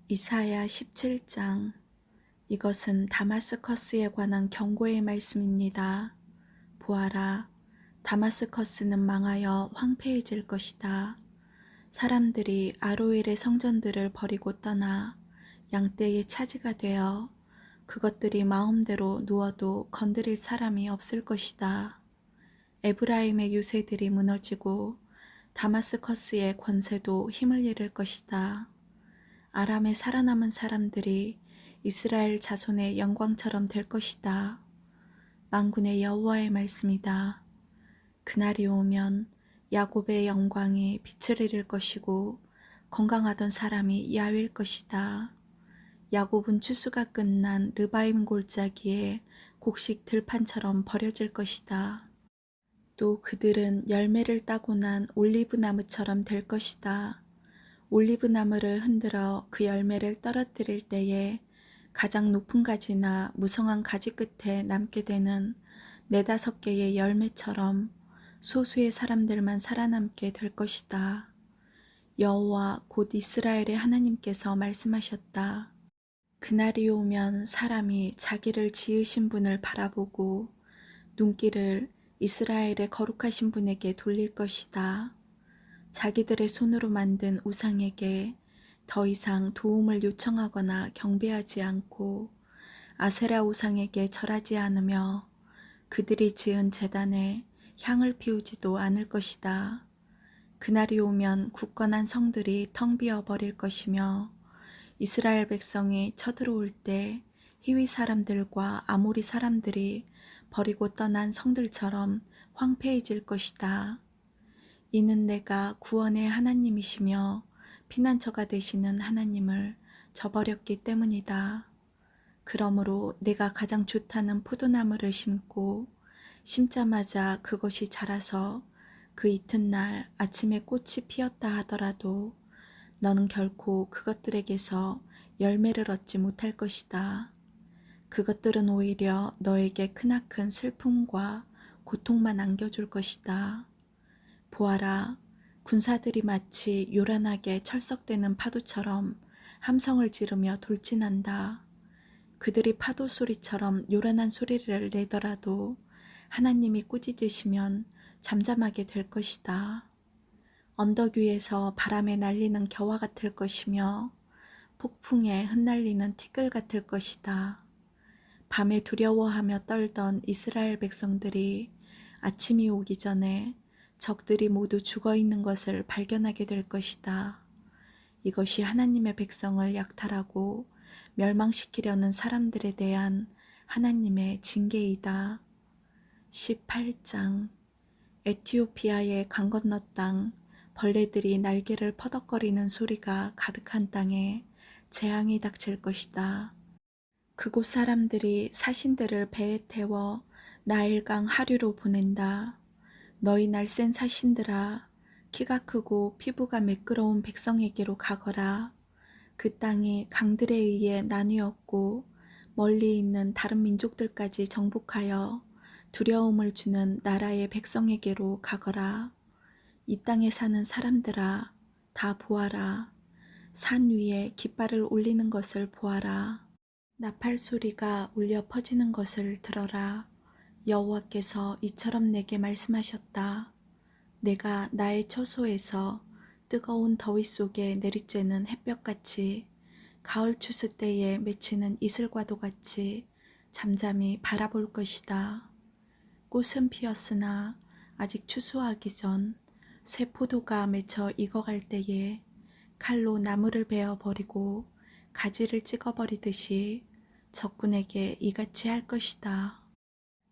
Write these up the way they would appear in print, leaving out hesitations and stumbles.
이사야 17장. 이것은 다마스커스에 관한 경고의 말씀입니다. 보아라, 다마스커스는 망하여 황폐해질 것이다. 사람들이 아로엘의 성전들을 버리고 떠나 양떼의 차지가 되어 그것들이 마음대로 누워도 건드릴 사람이 없을 것이다. 에브라임의 유세들이 무너지고 다마스커스의 권세도 힘을 잃을 것이다. 아람에 살아남은 사람들이 이스라엘 자손의 영광처럼 될 것이다. 만군의 여호와의 말씀이다. 그날이 오면 야곱의 영광이 빛을 잃을 것이고 건강하던 사람이 야위일 것이다. 야곱은 추수가 끝난 르바임 골짜기에 곡식 들판처럼 버려질 것이다. 또 그들은 열매를 따고 난 올리브 나무처럼 될 것이다. 올리브 나무를 흔들어 그 열매를 떨어뜨릴 때에 가장 높은 가지나 무성한 가지 끝에 남게 되는 4-5개의 열매처럼 소수의 사람들만 살아남게 될 것이다. 여호와 곧 이스라엘의 하나님께서 말씀하셨다. 그날이 오면 사람이 자기를 지으신 분을 바라보고 눈길을 이스라엘의 거룩하신 분에게 돌릴 것이다. 자기들의 손으로 만든 우상에게 더 이상 도움을 요청하거나 경배하지 않고 아세라 우상에게 절하지 않으며 그들이 지은 제단에 향을 피우지도 않을 것이다. 그날이 오면 굳건한 성들이 텅 비어 버릴 것이며 이스라엘 백성이 쳐들어올 때 히위 사람들과 아모리 사람들이 버리고 떠난 성들처럼 황폐해질 것이다. 이는 내가 구원의 하나님이시며 피난처가 되시는 하나님을 저버렸기 때문이다. 그러므로 내가 가장 좋다는 포도나무를 심고 심자마자 그것이 자라서 그 이튿날 아침에 꽃이 피었다 하더라도 너는 결코 그것들에게서 열매를 얻지 못할 것이다. 그것들은 오히려 너에게 크나큰 슬픔과 고통만 안겨줄 것이다. 보아라, 군사들이 마치 요란하게 철썩대는 파도처럼 함성을 지르며 돌진한다. 그들이 파도 소리처럼 요란한 소리를 내더라도 하나님이 꾸짖으시면 잠잠하게 될 것이다. 언덕 위에서 바람에 날리는 겨와 같을 것이며 폭풍에 흩날리는 티끌 같을 것이다. 밤에 두려워하며 떨던 이스라엘 백성들이 아침이 오기 전에 적들이 모두 죽어 있는 것을 발견하게 될 것이다. 이것이 하나님의 백성을 약탈하고 멸망시키려는 사람들에 대한 하나님의 징계이다. 18장. 에티오피아의 강 건너 땅, 벌레들이 날개를 퍼덕거리는 소리가 가득한 땅에 재앙이 닥칠 것이다. 그곳 사람들이 사신들을 배에 태워 나일강 하류로 보낸다. 너희 날쌘 사신들아, 키가 크고 피부가 매끄러운 백성에게로 가거라. 그 땅이 강들에 의해 나뉘었고 멀리 있는 다른 민족들까지 정복하여 두려움을 주는 나라의 백성에게로 가거라. 이 땅에 사는 사람들아, 다 보아라. 산 위에 깃발을 올리는 것을 보아라. 나팔 소리가 울려 퍼지는 것을 들어라. 여호와께서 이처럼 내게 말씀하셨다. 내가 나의 처소에서 뜨거운 더위 속에 내리쬐는 햇볕같이 가을 추수 때에 맺히는 이슬과도 같이 잠잠히 바라볼 것이다. 꽃은 피었으나 아직 추수하기 전 새 포도가 맺혀 익어갈 때에 칼로 나무를 베어버리고 가지를 찍어버리듯이 적군에게 이같이 할 것이다.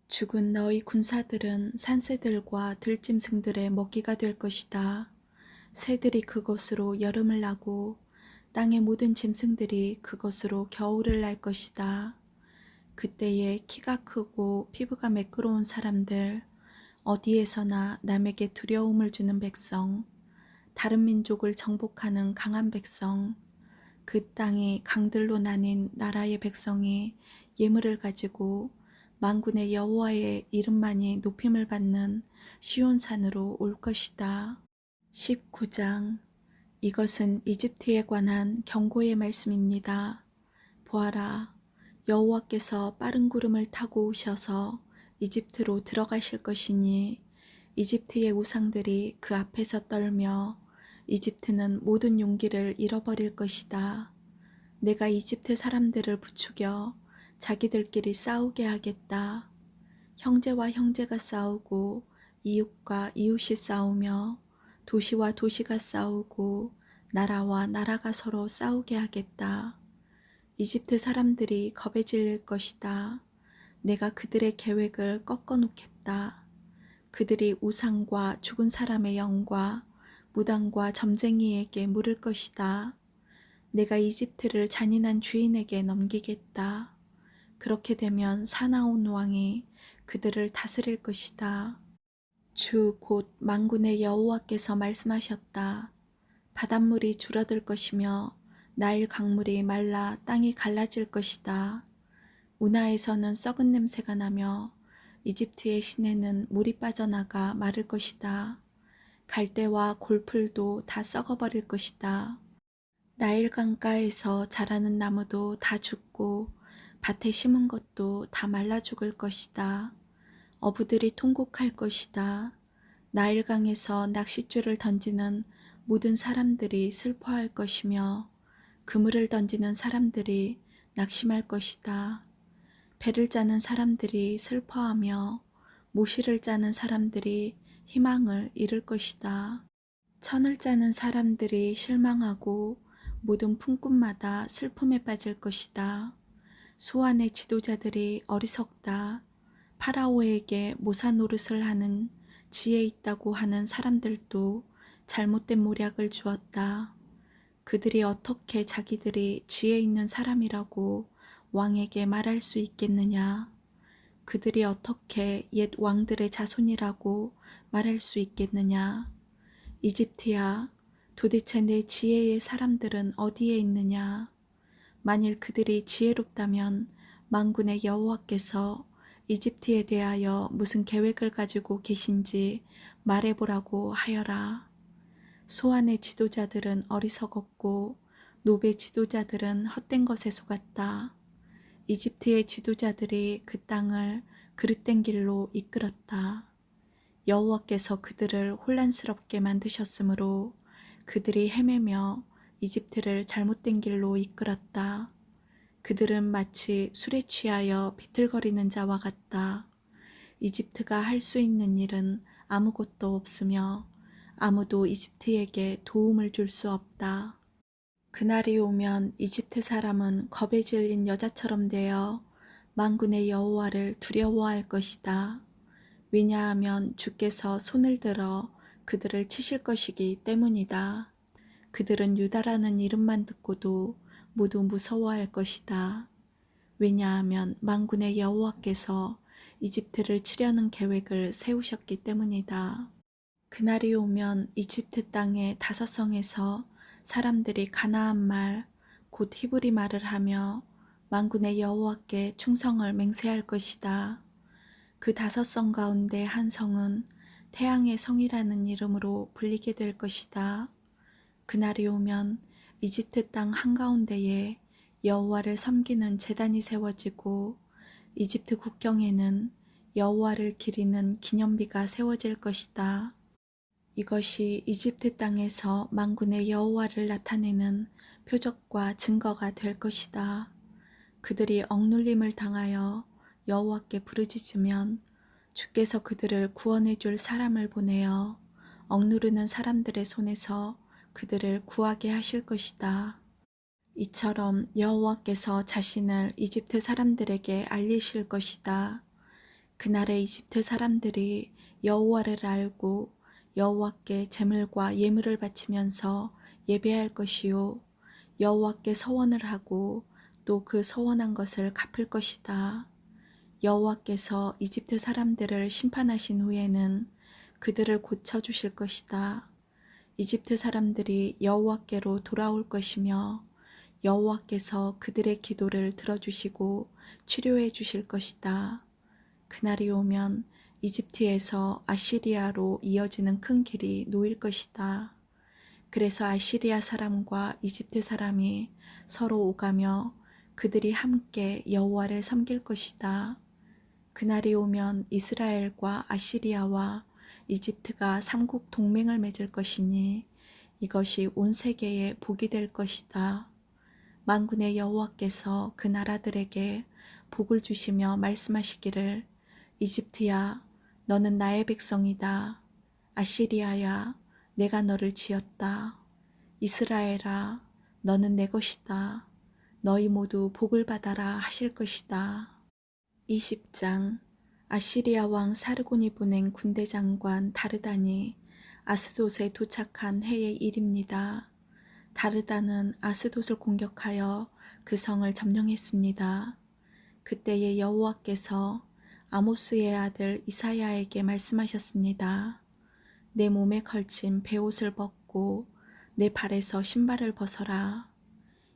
죽은 너희 군사들은 산새들과 들짐승들의 먹이가 될 것이다. 새들이 그것으로 여름을 나고 땅의 모든 짐승들이 그것으로 겨울을 날 것이다. 그때에 키가 크고 피부가 매끄러운 사람들, 어디에서나 남에게 두려움을 주는 백성, 다른 민족을 정복하는 강한 백성, 그 땅이 강들로 나뉜 나라의 백성이 예물을 가지고 만군의 여호와의 이름만이 높임을 받는 시온산으로 올 것이다. 19장. 이것은 이집트에 관한 경고의 말씀입니다. 보아라, 여호와께서 빠른 구름을 타고 오셔서 이집트로 들어가실 것이니 이집트의 우상들이 그 앞에서 떨며 이집트는 모든 용기를 잃어버릴 것이다. 내가 이집트 사람들을 부추겨 자기들끼리 싸우게 하겠다. 형제와 형제가 싸우고 이웃과 이웃이 싸우며 도시와 도시가 싸우고 나라와 나라가 서로 싸우게 하겠다. 이집트 사람들이 겁에 질릴 것이다. 내가 그들의 계획을 꺾어 놓겠다. 그들이 우상과 죽은 사람의 영과 무당과 점쟁이에게 물을 것이다. 내가 이집트를 잔인한 주인에게 넘기겠다. 그렇게 되면 사나운 왕이 그들을 다스릴 것이다. 주 곧 만군의 여호와께서 말씀하셨다. 바닷물이 줄어들 것이며 나일 강물이 말라 땅이 갈라질 것이다. 운하에서는 썩은 냄새가 나며 이집트의 시내는 물이 빠져나가 마를 것이다. 갈대와 골풀도 다 썩어버릴 것이다. 나일 강가에서 자라는 나무도 다 죽고 밭에 심은 것도 다 말라 죽을 것이다. 어부들이 통곡할 것이다. 나일강에서 낚싯줄을 던지는 모든 사람들이 슬퍼할 것이며 그물을 던지는 사람들이 낙심할 것이다. 배를 짜는 사람들이 슬퍼하며 모시를 짜는 사람들이 희망을 잃을 것이다. 천을 짜는 사람들이 실망하고 모든 품꾼마다 슬픔에 빠질 것이다. 소환의 지도자들이 어리석다. 파라오에게 모사 노릇을 하는 지혜 있다고 하는 사람들도 잘못된 모략을 주었다. 그들이 어떻게 자기들이 지혜 있는 사람이라고 왕에게 말할 수 있겠느냐? 그들이 어떻게 옛 왕들의 자손이라고 말할 수 있겠느냐? 이집트야, 도대체 내 지혜의 사람들은 어디에 있느냐? 만일 그들이 지혜롭다면 만군의 여호와께서 이집트에 대하여 무슨 계획을 가지고 계신지 말해보라고 하여라. 소안의 지도자들은 어리석었고 노베 지도자들은 헛된 것에 속았다. 이집트의 지도자들이 그 땅을 그릇된 길로 이끌었다. 여호와께서 그들을 혼란스럽게 만드셨으므로 그들이 헤매며 이집트를 잘못된 길로 이끌었다. 그들은 마치 술에 취하여 비틀거리는 자와 같다. 이집트가 할 수 있는 일은 아무것도 없으며 아무도 이집트에게 도움을 줄 수 없다. 그날이 오면 이집트 사람은 겁에 질린 여자처럼 되어 만군의 여호와를 두려워할 것이다. 왜냐하면 주께서 손을 들어 그들을 치실 것이기 때문이다. 그들은 유다라는 이름만 듣고도 모두 무서워할 것이다. 왜냐하면 만군의 여호와께서 이집트를 치려는 계획을 세우셨기 때문이다. 그날이 오면 이집트 땅의 다섯 성에서 사람들이 가나안 말, 곧 히브리 말을 하며 만군의 여호와께 충성을 맹세할 것이다. 그 다섯 성 가운데 한 성은 태양의 성이라는 이름으로 불리게 될 것이다. 그날이 오면 이집트 땅 한가운데에 여호와를 섬기는 제단이 세워지고 이집트 국경에는 여호와를 기리는 기념비가 세워질 것이다. 이것이 이집트 땅에서 만군의 여호와를 나타내는 표적과 증거가 될 것이다. 그들이 억눌림을 당하여 여호와께 부르짖으면 주께서 그들을 구원해 줄 사람을 보내어 억누르는 사람들의 손에서 그들을 구하게 하실 것이다. 이처럼 여호와께서 자신을 이집트 사람들에게 알리실 것이다. 그날에 이집트 사람들이 여호와를 알고 여호와께 제물과 예물을 바치면서 예배할 것이요 여호와께 서원을 하고 또 그 서원한 것을 갚을 것이다. 여호와께서 이집트 사람들을 심판하신 후에는 그들을 고쳐주실 것이다. 이집트 사람들이 여호와께로 돌아올 것이며 여호와께서 그들의 기도를 들어주시고 치료해 주실 것이다. 그날이 오면 이집트에서 아시리아로 이어지는 큰 길이 놓일 것이다. 그래서 아시리아 사람과 이집트 사람이 서로 오가며 그들이 함께 여호와를 섬길 것이다. 그날이 오면 이스라엘과 아시리아와 이집트가 삼국 동맹을 맺을 것이니 이것이 온 세계에 복이 될 것이다. 만군의 여호와께서 그 나라들에게 복을 주시며 말씀하시기를 이집트야 너는 나의 백성이다. 아시리아야 내가 너를 지었다. 이스라엘아 너는 내 것이다. 너희 모두 복을 받아라 하실 것이다. 20장 아시리아 왕 사르곤이 보낸 군대 장관 다르단이 아스돗에 도착한 해의 일입니다. 다르단은 아스돗을 공격하여 그 성을 점령했습니다. 그때의 여호와께서 아모스의 아들 이사야에게 말씀하셨습니다. 내 몸에 걸친 베옷을 벗고 내 발에서 신발을 벗어라.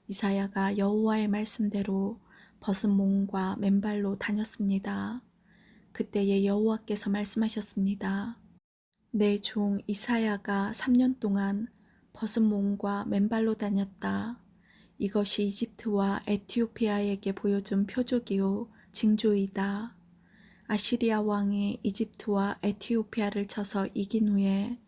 이사야가 여호와의 말씀대로 벗은 몸과 맨발로 다녔습니다. 그때의 여호와께서 말씀하셨습니다. 내 종 이사야가 3년 동안 벗은 몸과 맨발로 다녔다. 이것이 이집트와 에티오피아에게 보여준 표적이요 징조이다. 아시리아 왕이 이집트와 에티오피아를 쳐서 이긴 후에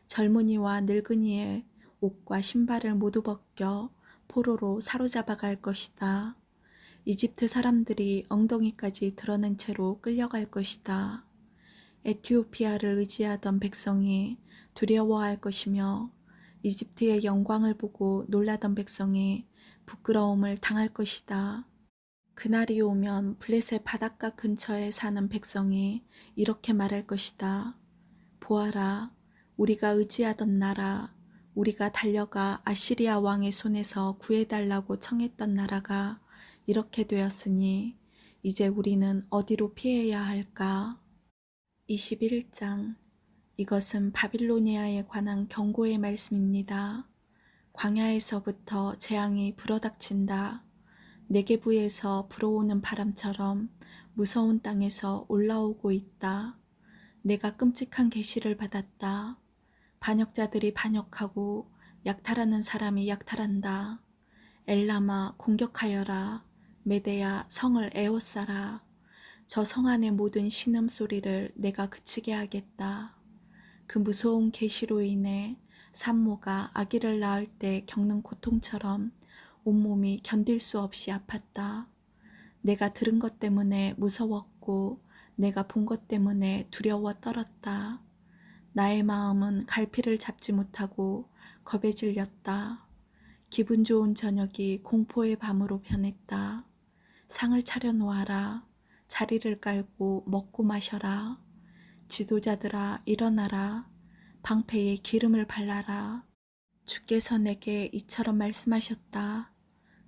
젊은이와 늙은이의 옷과 신발을 모두 벗겨 포로로 사로잡아 갈 것이다. 이집트 사람들이 엉덩이까지 드러낸 채로 끌려갈 것이다. 에티오피아를 의지하던 백성이 두려워할 것이며 이집트의 영광을 보고 놀라던 백성이 부끄러움을 당할 것이다. 그날이 오면 블레셋 바닷가 근처에 사는 백성이 이렇게 말할 것이다. 보아라, 우리가 의지하던 나라, 우리가 달려가 아시리아 왕의 손에서 구해달라고 청했던 나라가 이렇게 되었으니 이제 우리는 어디로 피해야 할까? 21장 이것은 바빌로니아에 관한 경고의 말씀입니다. 광야에서부터 재앙이 불어닥친다. 네게부에서 불어오는 바람처럼 무서운 땅에서 올라오고 있다. 내가 끔찍한 계시를 받았다. 반역자들이 반역하고 약탈하는 사람이 약탈한다. 엘람아 공격하여라. 메대야 성을 에워싸라. 저 성 안의 모든 신음소리를 내가 그치게 하겠다. 그 무서운 계시로 인해 산모가 아기를 낳을 때 겪는 고통처럼 온몸이 견딜 수 없이 아팠다. 내가 들은 것 때문에 무서웠고 내가 본 것 때문에 두려워 떨었다. 나의 마음은 갈피를 잡지 못하고 겁에 질렸다. 기분 좋은 저녁이 공포의 밤으로 변했다. 상을 차려놓아라. 자리를 깔고 먹고 마셔라. 지도자들아 일어나라. 방패에 기름을 발라라. 주께서 내게 이처럼 말씀하셨다.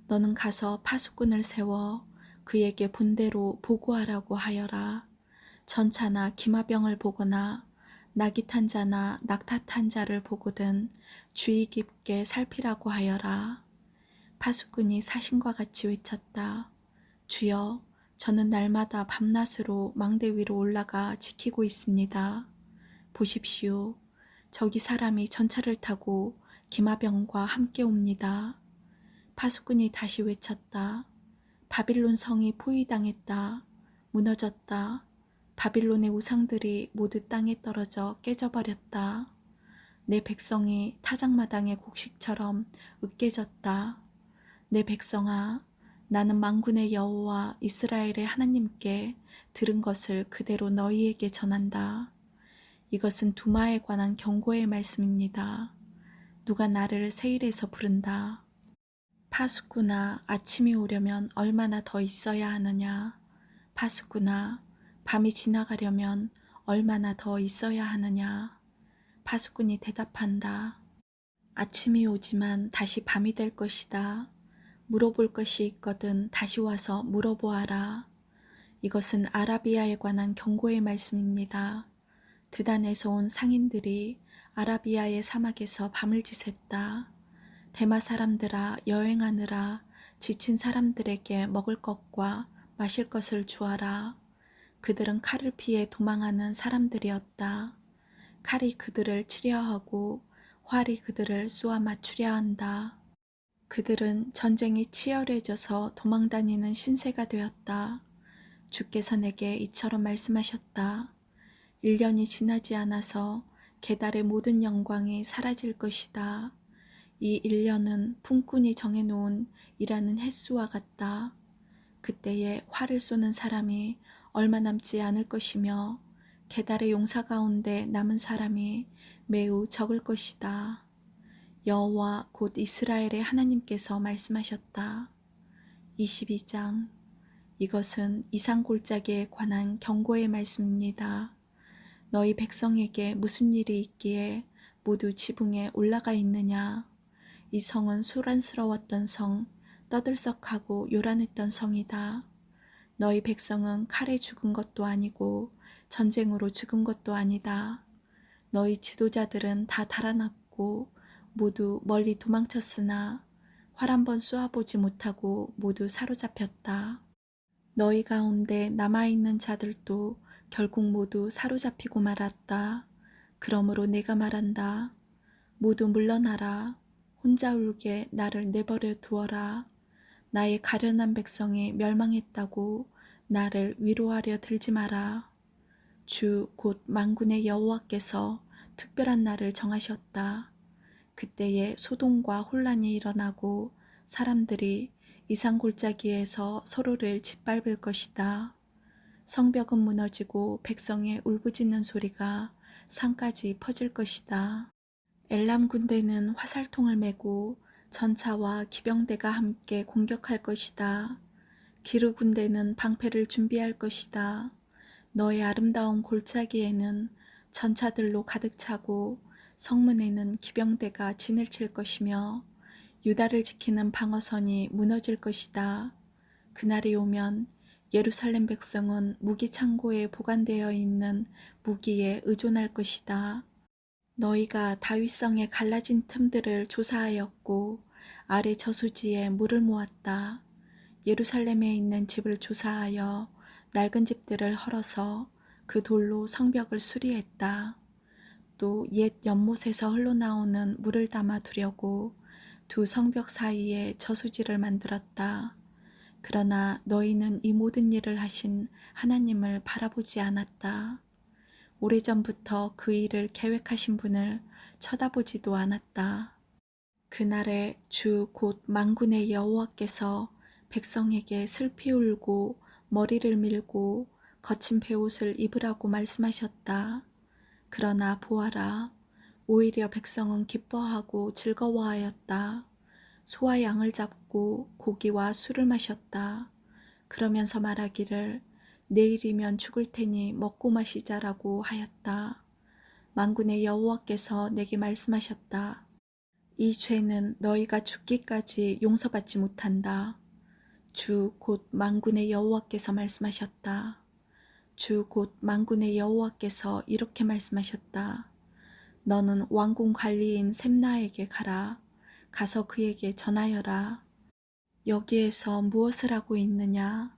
너는 가서 파수꾼을 세워 그에게 본대로 보고하라고 하여라. 전차나 기마병을 보거나 낙이 탄 자나 낙타 탄 자를 보거든 주의 깊게 살피라고 하여라. 파수꾼이 사신과 같이 외쳤다. 주여, 저는 날마다 밤낮으로 망대 위로 올라가 지키고 있습니다. 보십시오. 저기 사람이 전차를 타고 기마병과 함께 옵니다. 파수꾼이 다시 외쳤다. 바빌론 성이 포위당했다. 무너졌다. 바빌론의 우상들이 모두 땅에 떨어져 깨져버렸다. 내 백성이 타작마당의 곡식처럼 으깨졌다. 내 백성아, 나는 만군의 여호와 이스라엘의 하나님께 들은 것을 그대로 너희에게 전한다. 이것은 두마에 관한 경고의 말씀입니다. 누가 나를 세일에서 부른다. 파수꾼아, 아침이 오려면 얼마나 더 있어야 하느냐. 파수꾼아, 밤이 지나가려면 얼마나 더 있어야 하느냐. 파수꾼이 대답한다. 아침이 오지만 다시 밤이 될 것이다. 물어볼 것이 있거든 다시 와서 물어보아라. 이것은 아라비아에 관한 경고의 말씀입니다. 드단에서 온 상인들이 아라비아의 사막에서 밤을 지샜다. 대마 사람들아 여행하느라 지친 사람들에게 먹을 것과 마실 것을 주어라. 그들은 칼을 피해 도망하는 사람들이었다. 칼이 그들을 치려하고 활이 그들을 쏘아 맞추려 한다. 그들은 전쟁이 치열해져서 도망다니는 신세가 되었다. 주께서 내게 이처럼 말씀하셨다. 1년이 지나지 않아서 게달의 모든 영광이 사라질 것이다. 이 1년은 품꾼이 정해놓은 일하는 횟수와 같다. 그때에 활을 쏘는 사람이 얼마 남지 않을 것이며 게달의 용사 가운데 남은 사람이 매우 적을 것이다. 여호와 곧 이스라엘의 하나님께서 말씀하셨다. 22장. 이것은 이상골짜기에 관한 경고의 말씀입니다. 너희 백성에게 무슨 일이 있기에 모두 지붕에 올라가 있느냐? 이 성은 소란스러웠던 성, 떠들썩하고 요란했던 성이다. 너희 백성은 칼에 죽은 것도 아니고 전쟁으로 죽은 것도 아니다. 너희 지도자들은 다 달아났고 모두 멀리 도망쳤으나 활 한 번 쏘아보지 못하고 모두 사로잡혔다. 너희 가운데 남아있는 자들도 결국 모두 사로잡히고 말았다. 그러므로 내가 말한다. 모두 물러나라. 혼자 울게 나를 내버려 두어라. 나의 가련한 백성이 멸망했다고 나를 위로하려 들지 마라. 주 곧 만군의 여호와께서 특별한 날을 정하셨다. 그때에 소동과 혼란이 일어나고 사람들이 이상골짜기에서 서로를 짓밟을 것이다. 성벽은 무너지고 백성의 울부짖는 소리가 산까지 퍼질 것이다. 엘람 군대는 화살통을 메고 전차와 기병대가 함께 공격할 것이다. 기르 군대는 방패를 준비할 것이다. 너의 아름다운 골짜기에는 전차들로 가득 차고 성문에는 기병대가 진을 칠 것이며 유다를 지키는 방어선이 무너질 것이다. 그날이 오면 예루살렘 백성은 무기 창고에 보관되어 있는 무기에 의존할 것이다. 너희가 다윗성의 갈라진 틈들을 조사하였고 아래 저수지에 물을 모았다. 예루살렘에 있는 집을 조사하여 낡은 집들을 헐어서 그 돌로 성벽을 수리했다. 또 옛 연못에서 흘러나오는 물을 담아 두려고 두 성벽 사이에 저수지를 만들었다. 그러나 너희는 이 모든 일을 하신 하나님을 바라보지 않았다. 오래전부터 그 일을 계획하신 분을 쳐다보지도 않았다. 그날에 주 곧 만군의 여호와께서 백성에게 슬피 울고 머리를 밀고 거친 베옷을 입으라고 말씀하셨다. 그러나 보아라, 오히려 백성은 기뻐하고 즐거워하였다. 소와 양을 잡고 고기와 술을 마셨다. 그러면서 말하기를 내일이면 죽을 테니 먹고 마시자라고 하였다. 만군의 여호와께서 내게 말씀하셨다. 이 죄는 너희가 죽기까지 용서받지 못한다. 주 곧 만군의 여호와께서 말씀하셨다. 주 곧 만군의 여호와께서 이렇게 말씀하셨다. 너는 왕궁 관리인 셈나에게 가라. 가서 그에게 전하여라. 여기에서 무엇을 하고 있느냐?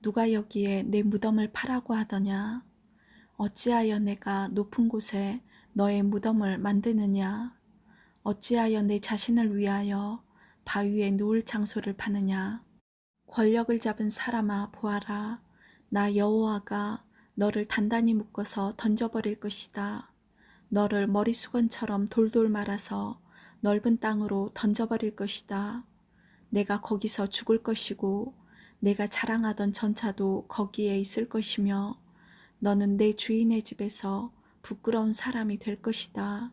누가 여기에 내 무덤을 파라고 하더냐? 어찌하여 내가 높은 곳에 너의 무덤을 만드느냐? 어찌하여 내 자신을 위하여 바위에 누울 장소를 파느냐? 권력을 잡은 사람아 보아라. 나 여호와가 너를 단단히 묶어서 던져버릴 것이다. 너를 머리수건처럼 돌돌 말아서 넓은 땅으로 던져버릴 것이다. 내가 거기서 죽을 것이고 내가 자랑하던 전차도 거기에 있을 것이며 너는 내 주인의 집에서 부끄러운 사람이 될 것이다.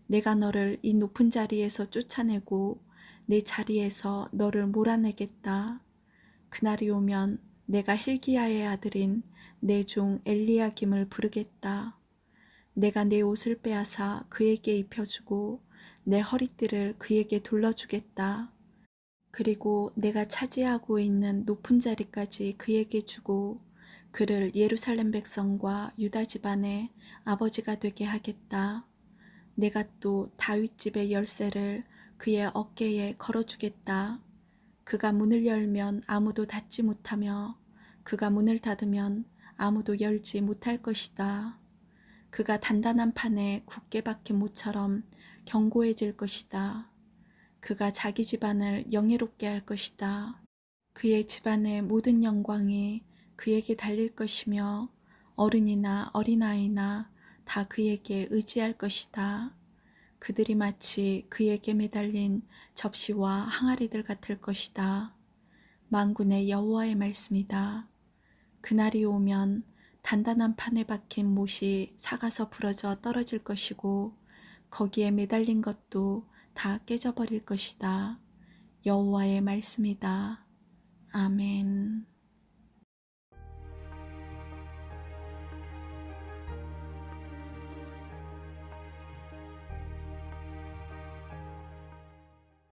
내가 너를 이 높은 자리에서 쫓아내고 내 자리에서 너를 몰아내겠다. 그날이 오면 내가 힐기야의 아들인 내 종 엘리야김을 부르겠다. 내가 내 옷을 빼앗아 그에게 입혀주고 내 허리띠를 그에게 둘러주겠다. 그리고 내가 차지하고 있는 높은 자리까지 그에게 주고 그를 예루살렘 백성과 유다 집안의 아버지가 되게 하겠다. 내가 또 다윗 집의 열쇠를 그의 어깨에 걸어주겠다. 그가 문을 열면 아무도 닫지 못하며 그가 문을 닫으면 아무도 열지 못할 것이다. 그가 단단한 판에 굳게 박힌 모처럼 견고해질 것이다. 그가 자기 집안을 영예롭게 할 것이다. 그의 집안의 모든 영광이 그에게 달릴 것이며 어른이나 어린아이나 다 그에게 의지할 것이다. 그들이 마치 그에게 매달린 접시와 항아리들 같을 것이다. 만군의 여호와의 말씀이다. 그날이 오면 단단한 판에 박힌 못이 삭아서 부러져 떨어질 것이고 거기에 매달린 것도 다 깨져버릴 것이다. 여호와의 말씀이다. 아멘.